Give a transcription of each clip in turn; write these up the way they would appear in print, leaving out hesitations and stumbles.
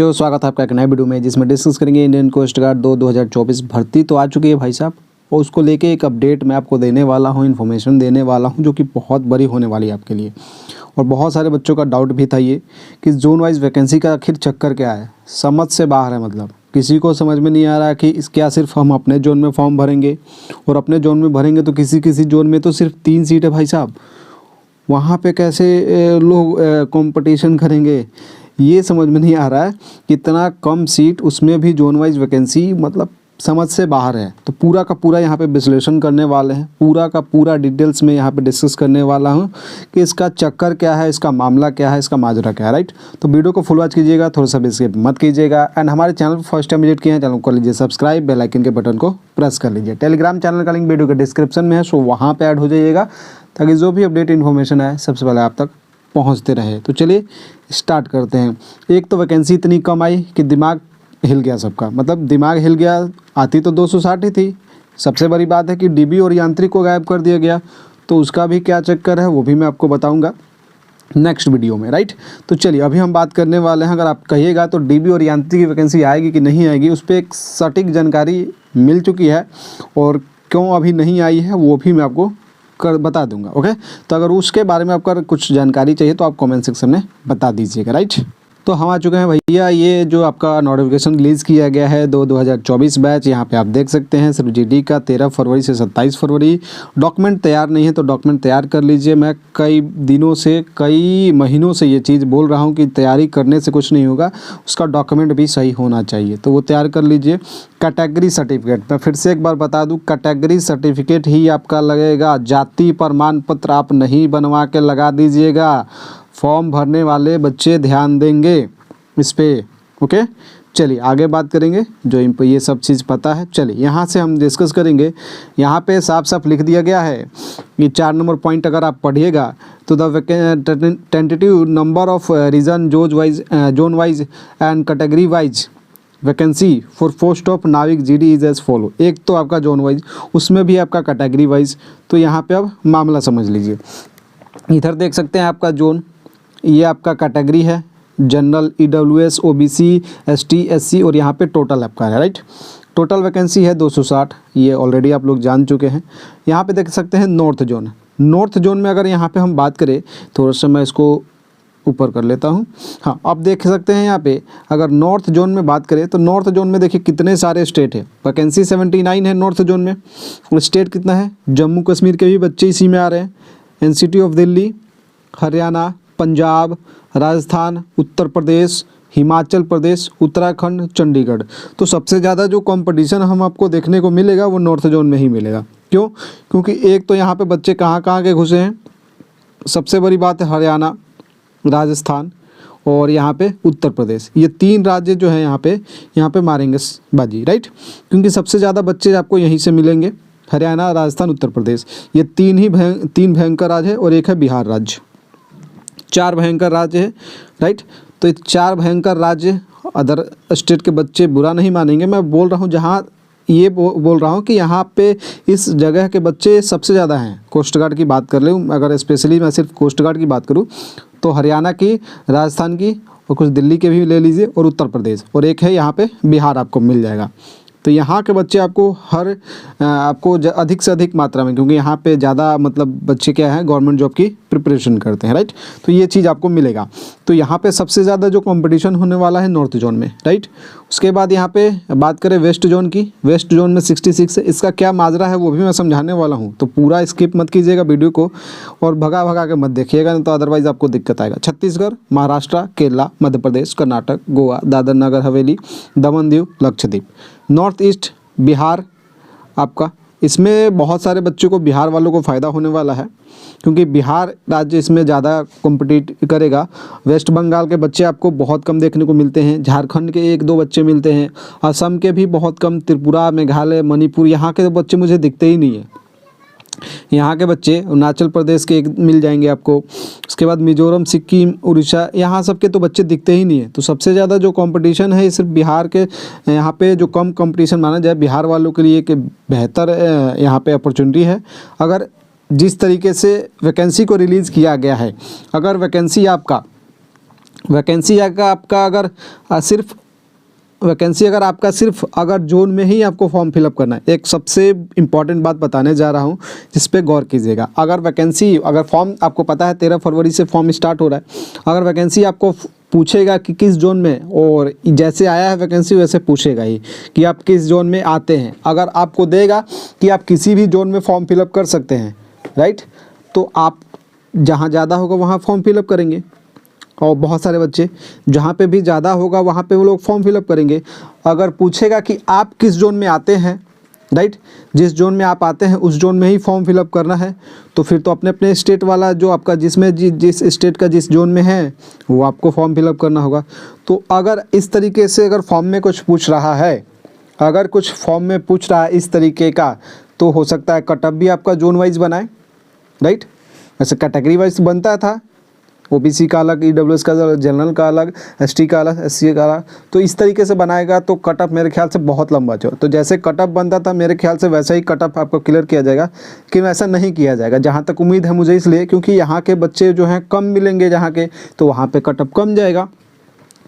बच्चों, स्वागत है आपका एक नए वीडियो में जिसमें डिस्कस करेंगे इंडियन कोस्ट गार्ड 2024 भर्ती तो आ चुकी है भाई साहब। और उसको लेके एक अपडेट मैं आपको देने वाला हूं, इन्फॉर्मेशन देने वाला हूं जो कि बहुत बड़ी होने वाली है आपके लिए। और बहुत सारे बच्चों का डाउट भी था ये कि जोन वाइज वैकेंसी का आखिर चक्कर क्या है, समझ से बाहर है। मतलब किसी को समझ में नहीं आ रहा कि क्या सिर्फ हम अपने जोन में फॉर्म भरेंगे और अपने जोन में भरेंगे तो किसी किसी जोन में तो सिर्फ 3 सीट है भाई साहब, वहाँ पे कैसे लोग कंपटीशन करेंगे, ये समझ में नहीं आ रहा है। कितना कम सीट, उसमें भी जोन वाइज वैकेंसी, मतलब समझ से बाहर है। तो पूरा का पूरा यहाँ पे विश्लेषण करने वाले हैं, पूरा का पूरा डिटेल्स में यहाँ पे डिस्कस करने वाला हूँ कि इसका चक्कर क्या है, इसका मामला क्या है, इसका माजरा क्या है। राइट, तो वीडियो को फुल वॉच कीजिएगा, थोड़ा सा भी स्किप मत कीजिएगा। एंड हमारे चैनल पर फर्स्ट टाइम विजिट किए हैं, चैनल को कर लीजिए सब्सक्राइब, बेल आइकन के बटन को प्रेस कर लीजिए। टेलीग्राम चैनल का लिंक वीडियो के डिस्क्रिप्शन में है, सो वहाँ पर ऐड हो जाइएगा ताकि जो भी अपडेट इन्फॉर्मेशन है सबसे पहले आप तक पहुंचते रहे। तो चलिए स्टार्ट करते हैं। एक तो वैकेंसी इतनी कम आई कि दिमाग हिल गया सबका, मतलब दिमाग हिल गया। आती तो 260 ही थी। सबसे बड़ी बात है कि डीबी और यांत्रिक को गायब कर दिया गया, तो उसका भी क्या चक्कर है वो भी मैं आपको बताऊंगा नेक्स्ट वीडियो में। राइट, तो चलिए अभी हम बात करने वाले हैं। अगर आप कहिएगा तो डीबी और यांत्रिक की वैकेंसी आएगी कि नहीं आएगी, उस पर एक सटीक जानकारी मिल चुकी है और क्यों अभी नहीं आई है वो भी मैं आपको बता दूंगा। ओके, तो अगर उसके बारे में आपका कुछ जानकारी चाहिए तो आप कमेंट सेक्शन में बता दीजिएगा। राइट, तो हम आ चुके हैं भैया। ये जो आपका नोटिफिकेशन रिलीज़ किया गया है 2024 बैच, यहाँ पे आप देख सकते हैं सिर्फ जीडी का 13 फरवरी से 27 फरवरी। डॉक्यूमेंट तैयार नहीं है तो डॉक्यूमेंट तैयार कर लीजिए। मैं कई दिनों से, कई महीनों से ये चीज़ बोल रहा हूँ कि तैयारी करने से कुछ नहीं होगा, उसका डॉक्यूमेंट भी सही होना चाहिए, तो वो तैयार कर लीजिए। कैटेगरी सर्टिफिकेट, मैं फिर से एक बार बता दूं, कैटेगरी सर्टिफिकेट ही आपका लगेगा, जाति प्रमाण पत्र आप नहीं बनवा के लगा दीजिएगा। फॉर्म भरने वाले बच्चे ध्यान देंगे इस पे। ओके, चलिए आगे बात करेंगे जो इनको ये सब चीज़ पता है। चलिए यहाँ से हम डिस्कस करेंगे। यहाँ पे साफ साफ लिख दिया गया है कि 4 नंबर पॉइंट अगर आप पढ़िएगा तो the tentative number of region zone wise and category wise vacancy for post of Navik GD is as follow. एक तो आपका जोन वाइज, उसमें भी आपका कैटेगरी वाइज। तो यहाँ पे अब मामला समझ लीजिए। इधर देख सकते हैं आपका जोन, ये आपका कैटेगरी है, general, EWS, OBC, ST, SC, और यहाँ पे टोटल आपका है। राइट, टोटल वैकेंसी है 260, ये ऑलरेडी आप लोग जान चुके हैं। यहाँ पे देख सकते हैं नॉर्थ जोन। नॉर्थ जोन में अगर यहाँ पे हम बात करें, थोड़ा सा मैं इसको ऊपर कर लेता हूँ। हाँ, आप देख सकते हैं यहाँ पे अगर नॉर्थ जोन में बात करें तो नॉर्थ जोन में देखिए कितने सारे स्टेट है। वैकेंसी 79 है नॉर्थ जोन में, और स्टेट कितना है, जम्मू कश्मीर के भी बच्चे इसी में आ रहे हैं। NCT of Delhi, Haryana, Punjab, Rajasthan, Uttar Pradesh, Himachal Pradesh, Uttarakhand, Chandigarh. तो सबसे ज़्यादा जो कंपटीशन हम आपको देखने को मिलेगा वो नॉर्थ जोन में ही मिलेगा। क्यों? क्योंकि एक तो यहाँ पे बच्चे कहाँ कहाँ के घुसे हैं, सबसे बड़ी बात है हरियाणा, राजस्थान और यहाँ पे उत्तर प्रदेश। ये 3 राज्य जो है यहाँ पे मारेंगे बाजी। राइट, क्योंकि सबसे ज़्यादा बच्चे आपको यहीं से मिलेंगे, हरियाणा, राजस्थान, उत्तर प्रदेश। ये 3 भयंकर राज्य है और एक है बिहार राज्य। 4 भयंकर राज्य है। राइट, तो ये 4 भयंकर राज्य, अदर स्टेट के बच्चे बुरा नहीं मानेंगे, मैं बोल रहा हूँ जहाँ ये बोल रहा हूँ कि यहाँ पे इस जगह के बच्चे सबसे ज़्यादा हैं। कोस्ट गार्ड की बात कर लूँ, अगर स्पेशली मैं सिर्फ कोस्ट गार्ड की बात करूँ तो हरियाणा की, राजस्थान की और कुछ दिल्ली के भी ले लीजिए, और उत्तर प्रदेश, और एक है यहाँ पे बिहार आपको मिल जाएगा। तो यहाँ के बच्चे आपको आपको अधिक से अधिक मात्रा में, क्योंकि यहाँ पे ज़्यादा मतलब बच्चे क्या है गवर्नमेंट जॉब की प्रिपरेशन करते हैं। राइट, तो ये चीज़ आपको मिलेगा। तो यहाँ पे सबसे ज़्यादा जो कंपटीशन होने वाला है नॉर्थ जोन में। राइट, उसके बाद यहाँ पे बात करें वेस्ट जोन की, वेस्ट जोन में 66 है। इसका क्या माजरा है वो भी मैं समझाने वाला हूँ, तो पूरा स्किप मत कीजिएगा वीडियो को और भगा भगा के मत देखिएगा, नहीं तो अदरवाइज़ आपको दिक्कत आएगा। छत्तीसगढ़, महाराष्ट्र, केरला, मध्य प्रदेश, कर्नाटक, गोवा, दादर नगर हवेली, दमन दीव, लक्षद्वीप। नॉर्थ ईस्ट बिहार आपका, इसमें बहुत सारे बच्चों को, बिहार वालों को फ़ायदा होने वाला है क्योंकि बिहार राज्य इसमें ज़्यादा कॉम्पिटिट करेगा। वेस्ट बंगाल के बच्चे आपको बहुत कम देखने को मिलते हैं, झारखंड के 1-2 बच्चे मिलते हैं, असम के भी बहुत कम, त्रिपुरा, मेघालय, मणिपुर, यहाँ के बच्चे मुझे दिखते ही नहीं है। यहाँ के बच्चे अरुणाचल प्रदेश के एक मिल जाएंगे आपको, उसके बाद मिजोरम, सिक्किम, उड़ीसा, यहाँ सब के तो बच्चे दिखते ही नहीं है। तो सबसे ज़्यादा जो कंपटीशन है सिर्फ बिहार के, यहाँ पे जो कम कंपटीशन माना जाए बिहार वालों के लिए एक बेहतर यहाँ पे अपॉर्चुनिटी है। अगर जिस तरीके से वैकेंसी को रिलीज़ किया गया है, अगर वैकेंसी आपका वैकेंसी आपका अगर सिर्फ वैकेंसी अगर आपका सिर्फ अगर जोन में ही आपको फॉर्म फिलअप करना है, एक सबसे इम्पॉर्टेंट बात बताने जा रहा हूँ जिस पे गौर कीजिएगा। अगर फॉर्म आपको पता है 13 फरवरी से फॉर्म स्टार्ट हो रहा है, अगर वैकेंसी आपको पूछेगा कि किस जोन में, और जैसे आया है वैकेंसी वैसे पूछेगा ही कि आप किस जोन में आते हैं। अगर आपको देगा कि आप किसी भी जोन में फॉर्म फिलअप कर सकते हैं, राइट, तो आप जहाँ ज़्यादा होगा वहाँ फॉर्म फिलअप करेंगे, और बहुत सारे बच्चे जहाँ पे भी ज़्यादा होगा वहाँ पे वो लोग फॉर्म फिलअप करेंगे। अगर पूछेगा कि आप किस जोन में आते हैं, राइट, जिस जोन में आप आते हैं उस जोन में ही फॉर्म फिलअप करना है, तो फिर तो अपने अपने स्टेट वाला जो आपका जिसमें जिस स्टेट का जिस जोन में है वो आपको फॉर्म फिलअप करना होगा। तो अगर इस तरीके से अगर फॉर्म में कुछ पूछ रहा है, अगर कुछ फॉर्म में पूछ रहा है इस तरीके का, तो हो सकता है कट ऑफ भी आपका जोन वाइज बनाए, राइट। वैसे कैटेगरी वाइज बनता था, ओबीसी का अलग, ईडब्ल्यूएस का अलग, जनरल का अलग, एसटी का अलग, एससी का अलग, तो इस तरीके से बनाएगा तो कट ऑफ मेरे ख्याल से बहुत लंबा चल। तो जैसे कट ऑफ बनता था मेरे ख्याल से वैसा ही कट ऑफ आपको क्लियर किया जाएगा, कि वैसा नहीं किया जाएगा जहाँ तक उम्मीद है मुझे, इसलिए क्योंकि यहाँ के बच्चे जो हैं कम मिलेंगे जहाँ के, तो वहाँ पर कट ऑफ कम जाएगा।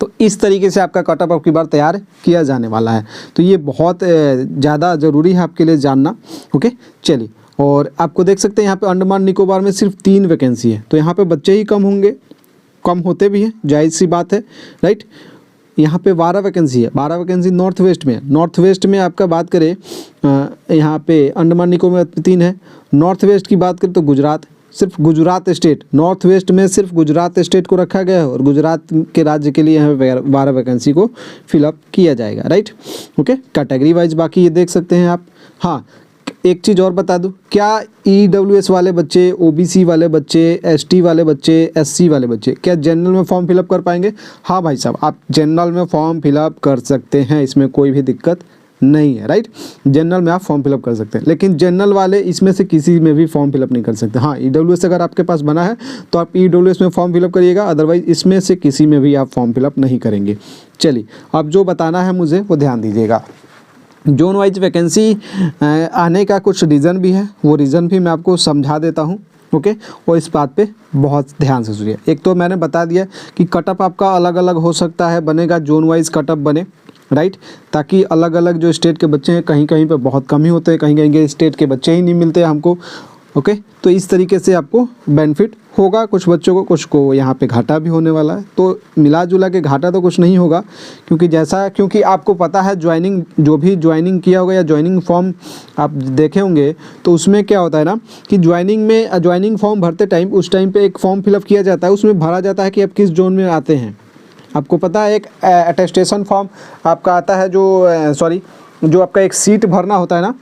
तो इस तरीके से आपका कट ऑफ आपकी बार तैयार किया जाने वाला है। तो ये बहुत ज़्यादा ज़रूरी है आपके लिए जानना। ओके, चलिए, और आपको देख सकते हैं यहाँ पे अंडमान निकोबार में सिर्फ 3 वैकेंसी है, तो यहाँ पे बच्चे ही कम होंगे, कम होते भी हैं, जायज़ सी बात है, राइट। यहाँ पे 12 वैकेंसी है, 12 वैकेंसी नॉर्थ वेस्ट में। नॉर्थ वेस्ट में आपका बात करें, यहाँ पे अंडमान निकोबार में 3 है। नॉर्थ वेस्ट की बात करें तो गुजरात, सिर्फ गुजरात स्टेट, नॉर्थ वेस्ट में सिर्फ गुजरात स्टेट को रखा गया है, और गुजरात के राज्य के लिए यहाँ पे 12 वैकेंसी को फिलअप किया जाएगा, राइट। ओके, कैटेगरी वाइज बाकी ये देख सकते हैं आप। हाँ, एक चीज़ और बता दूं, क्या ईडब्ल्यूएस वाले बच्चे, ओबीसी वाले बच्चे, एसटी वाले बच्चे, एससी वाले बच्चे क्या जनरल में फॉर्म फिलअप कर पाएंगे? हाँ भाई साहब, आप जनरल में फॉर्म फिलअप कर सकते हैं, इसमें कोई भी दिक्कत नहीं है, राइट। जनरल में आप फॉर्म फिलअप कर सकते हैं, लेकिन जनरल वाले इसमें से किसी में भी फॉर्म फिलअप नहीं कर सकते। हाँ, ईडब्ल्यूएस अगर आपके पास बना है तो आप ईडब्ल्यूएस में फॉर्म फिलअप करिएगा, अदरवाइज इसमें से किसी में भी आप फॉर्म फिलअप नहीं करेंगे। चलिए, अब जो बताना है मुझे वो ध्यान दीजिएगा। जोन वाइज वैकेंसी आने का कुछ रीज़न भी है, वो रीज़न भी मैं आपको समझा देता हूँ। ओके, और इस बात पे बहुत ध्यान से सुनिए। एक तो मैंने बता दिया कि कट ऑफ आपका अलग अलग हो सकता है, बनेगा जोन वाइज कट ऑफ बने, राइट, ताकि अलग अलग जो स्टेट के बच्चे हैं, कहीं कहीं पे बहुत कम ही होते हैं, कहीं कहीं के स्टेट के बच्चे ही नहीं मिलते हमको। ओके, तो इस तरीके से आपको बेनिफिट होगा, कुछ बच्चों को, कुछ को यहाँ पे घाटा भी होने वाला है। तो मिला जुला के घाटा तो कुछ नहीं होगा, क्योंकि आपको पता है ज्वाइनिंग, जो भी ज्वाइनिंग किया होगा या ज्वाइनिंग फॉर्म आप देखे होंगे, तो उसमें क्या होता है ना कि ज्वाइनिंग फॉर्म भरते टाइम, उस टाइम पे एक फॉर्म फिलअप किया जाता है, उसमें भरा जाता है कि आप किस जोन में आते हैं। आपको पता है एक अटेस्टेशन फॉर्म आपका आता है, जो आपका एक सीट भरना होता है ना,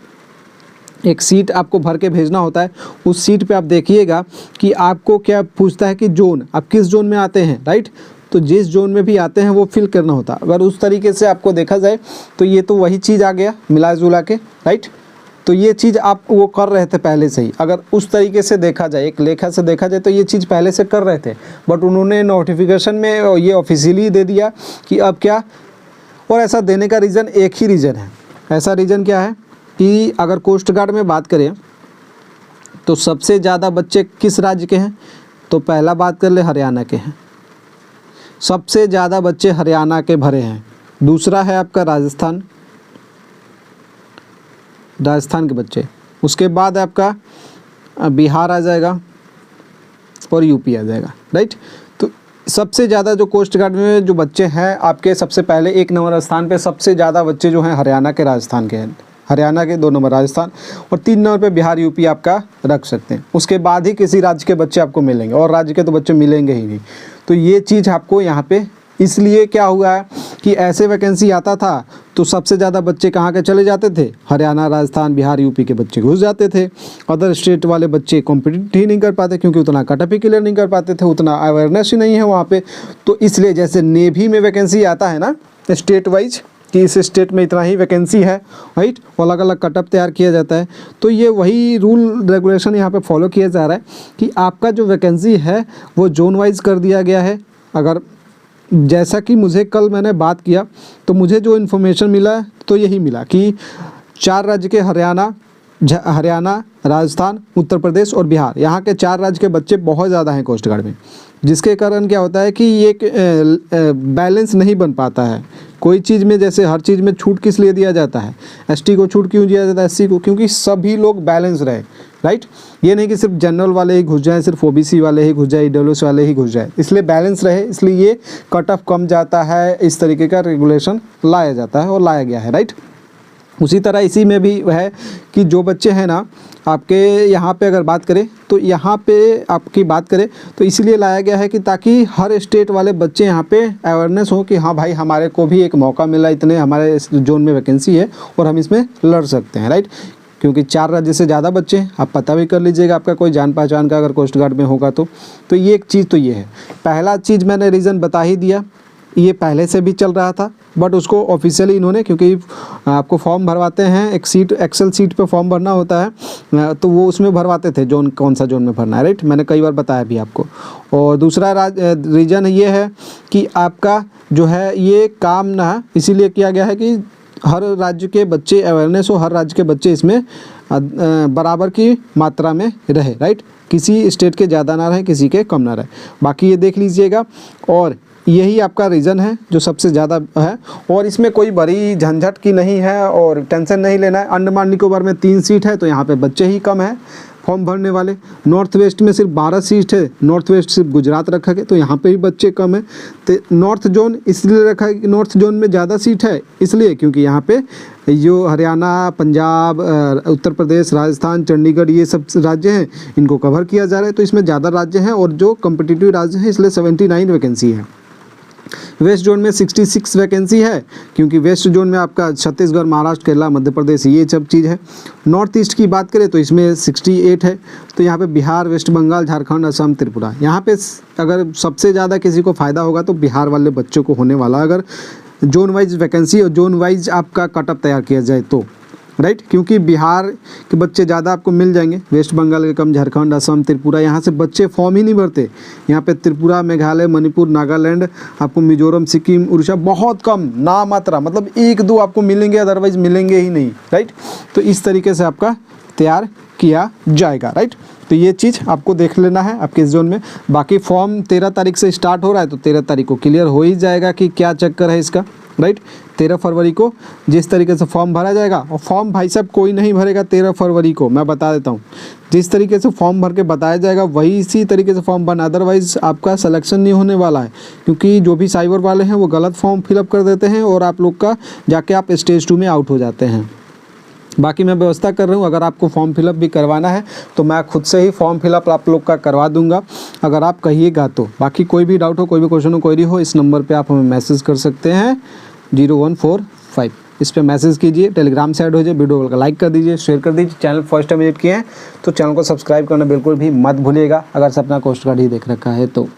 एक सीट आपको भर के भेजना होता है। उस सीट पे आप देखिएगा कि आपको क्या पूछता है कि जोन, आप किस जोन में आते हैं, राइट। तो जिस जोन में भी आते हैं वो फिल करना होता है। अगर उस तरीके से आपको देखा जाए तो ये तो वही चीज़ आ गया मिला जुला के, राइट। तो ये चीज़ आप वो कर रहे थे पहले से ही, अगर उस तरीके से देखा जाए, एक लेखा से देखा जाए, तो ये चीज़ पहले से कर रहे थे, बट उन्होंने नोटिफिकेशन में ये ऑफिशियली दे दिया कि अब क्या। और ऐसा देने का रीज़न एक ही रीज़न है। ऐसा रीज़न क्या है कि अगर कोस्ट गार्ड में बात करें तो सबसे ज़्यादा बच्चे किस राज्य के हैं, तो पहला बात कर ले हरियाणा के हैं, सबसे ज़्यादा बच्चे हरियाणा के भरे हैं। दूसरा है आपका राजस्थान के बच्चे, उसके बाद आपका बिहार आ जाएगा और यूपी आ जाएगा, राइट। तो सबसे ज़्यादा जो कोस्ट गार्ड में जो बच्चे हैं आपके, सबसे पहले 1 नंबर स्थान पे सबसे ज़्यादा बच्चे जो हैं हरियाणा के, राजस्थान के हैं। हरियाणा के 2 नंबर राजस्थान, और 3 नंबर पे बिहार यूपी आपका रख सकते हैं। उसके बाद ही किसी राज्य के बच्चे आपको मिलेंगे, और राज्य के तो बच्चे मिलेंगे ही नहीं। तो ये चीज़ आपको यहाँ पे इसलिए क्या हुआ है कि ऐसे वैकेंसी आता था तो सबसे ज़्यादा बच्चे कहाँ के चले जाते थे, हरियाणा, राजस्थान, बिहार, यूपी के बच्चे घुस जाते थे। अदर स्टेट वाले बच्चे कॉम्पिटिट ही नहीं कर पाते, क्योंकि उतना कट ऑफ ही क्लियर नहीं कर पाते थे, उतना अवेयरनेस ही नहीं है वहाँ पे। तो इसलिए जैसे नेवी में वैकेंसी आता है ना स्टेट वाइज कि इस स्टेट में इतना ही वैकेंसी है, राइट, अलग अलग कट ऑफ तैयार किया जाता है। तो ये वही रूल रेगुलेशन यहाँ पे फॉलो किया जा रहा है कि आपका जो वैकेंसी है वो जोन वाइज कर दिया गया है। अगर जैसा कि मुझे कल मैंने बात किया तो मुझे जो इन्फॉर्मेशन मिला तो यही मिला कि 4 राज्य के हरियाणा, राजस्थान, उत्तर प्रदेश और बिहार, यहाँ के 4 राज्य के बच्चे बहुत ज़्यादा हैं कोस्ट गार्ड में। जिसके कारण क्या होता है कि ये बैलेंस नहीं बन पाता है। कोई चीज़ में, जैसे हर चीज़ में छूट किस लिए दिया जाता है, एसटी को छूट क्यों दिया जाता है, एससी को, क्योंकि सभी लोग बैलेंस रहे, राइट। ये नहीं कि सिर्फ जनरल वाले ही घुस जाए, सिर्फ ओबीसी वाले ही घुस जाए, ईडब्ल्यूएस वाले ही घुस जाए, इसलिए बैलेंस रहे, इसलिए ये कट ऑफ कम जाता है, इस तरीके का रेगुलेशन लाया जाता है और लाया गया है, राइट। उसी तरह इसी में भी है कि जो बच्चे हैं ना आपके यहाँ पे अगर बात करें तो यहाँ पे आपकी बात करें तो इसलिए लाया गया है कि ताकि हर स्टेट वाले बच्चे यहाँ पे अवेयरनेस हो कि हाँ भाई हमारे को भी एक मौका मिला, इतने हमारे इस जोन में वैकेंसी है और हम इसमें लड़ सकते हैं, राइट। क्योंकि 4 राज्य से ज़्यादा बच्चे हैं, आप पता भी कर लीजिएगा आपका कोई जान पहचान का अगर कोस्ट गार्ड में होगा तो ये एक चीज़ तो ये है। पहला चीज़ मैंने रीज़न बता ही दिया, ये पहले से भी चल रहा था बट उसको ऑफिशियली इन्होंने, क्योंकि आपको फॉर्म भरवाते हैं, एक सीट एक्सेल सीट पे फॉर्म भरना होता है, तो वो उसमें भरवाते थे जोन, कौन सा जोन में भरना है, राइट। मैंने कई बार बताया भी आपको। और दूसरा रीज़न ये है कि आपका जो है ये काम ना इसीलिए किया गया है कि हर राज्य के बच्चे अवेयरनेस हो, हर राज्य के बच्चे इसमें बराबर की मात्रा में रहे, राइट। किसी स्टेट के ज़्यादा ना रहे, किसी के कम ना रहे। बाकी ये देख लीजिएगा और यही आपका रीज़न है जो सबसे ज़्यादा है और इसमें कोई बड़ी झंझट की नहीं है और टेंशन नहीं लेना है। अंडमान निकोबार में 3 सीट है तो यहाँ पे बच्चे ही कम हैं फॉर्म भरने वाले। नॉर्थ वेस्ट में सिर्फ 12 सीट है, नॉर्थ वेस्ट सिर्फ गुजरात रखा गया तो यहाँ पे भी बच्चे कम है। तो नॉर्थ जोन इसलिए रखा है कि नॉर्थ जोन में ज़्यादा सीट है इसलिए क्योंकि यहाँ पे जो हरियाणा, पंजाब, उत्तर प्रदेश, राजस्थान, चंडीगढ़ ये सब राज्य हैं इनको कवर किया जा रहा है, तो इसमें ज़्यादा राज्य हैं और जो कम्पिटिटिव राज्य हैं इसलिए 79 वैकेंसी है। वेस्ट जोन में 66 वैकेंसी है क्योंकि वेस्ट जोन में आपका छत्तीसगढ़, महाराष्ट्र, केरला, मध्य प्रदेश ये सब चीज़ है। नॉर्थ ईस्ट की बात करें तो इसमें 68 है, तो यहाँ पे बिहार, वेस्ट बंगाल, झारखंड, असम, त्रिपुरा, यहाँ पे अगर सबसे ज़्यादा किसी को फ़ायदा होगा तो बिहार वाले बच्चों को होने वाला, अगर जोन वाइज वैकेंसी और जोन वाइज आपका कटअप तैयार किया जाए तो, राइट। क्योंकि बिहार के बच्चे ज़्यादा आपको मिल जाएंगे, वेस्ट बंगाल के कम, झारखंड, असम, त्रिपुरा यहाँ से बच्चे फॉर्म ही नहीं भरते। यहाँ पे त्रिपुरा, मेघालय, मणिपुर, नागालैंड, आपको मिजोरम, सिक्किम, उड़ीसा बहुत कम, ना मात्रा, मतलब 1-2 आपको मिलेंगे, अदरवाइज मिलेंगे ही नहीं, राइट। तो इस तरीके से आपका तैयार किया जाएगा, राइट। तो ये चीज़ आपको देख लेना है आपके इस जोन में। बाकी फॉर्म 13 तारीख से स्टार्ट हो रहा है तो 13 तारीख को क्लियर हो ही जाएगा कि क्या चक्कर है इसका, राइट। 13 फरवरी को जिस तरीके से फॉर्म भरा जाएगा, और फॉर्म भाई साहब कोई नहीं भरेगा 13 फरवरी को, मैं बता देता हूँ। जिस तरीके से फॉर्म भर के बताया जाएगा वही इसी तरीके से फॉर्म भरना, अदरवाइज़ आपका सिलेक्शन नहीं होने वाला है। क्योंकि जो भी साइबर वाले हैं वो गलत फॉर्म फिलअप कर देते हैं और आप लोग का जाके आप स्टेज 2 में आउट हो जाते हैं। बाकी मैं व्यवस्था कर रहा हूँ, अगर आपको फॉर्म फिलअप भी करवाना है तो मैं खुद से ही फॉर्म फिलअप आप लोग का करवा दूंगा अगर आप कहिएगा तो। बाकी कोई भी डाउट हो, कोई भी क्वेश्चन हो, क्वेरी हो, इस नंबर पे आप हमें मैसेज कर सकते हैं 0145, इस पर मैसेज कीजिए, टेलीग्राम से ऐड हो जाए, वीडियो को लाइक कर दीजिए, शेयर कर दीजिए। चैनल फर्स्ट टाइम विजिट किए हैं तो चैनल को सब्सक्राइब करना बिल्कुल भी मत भूलिएगा अगर से अपना कोस्ट गार्ड ही देख रखा है तो।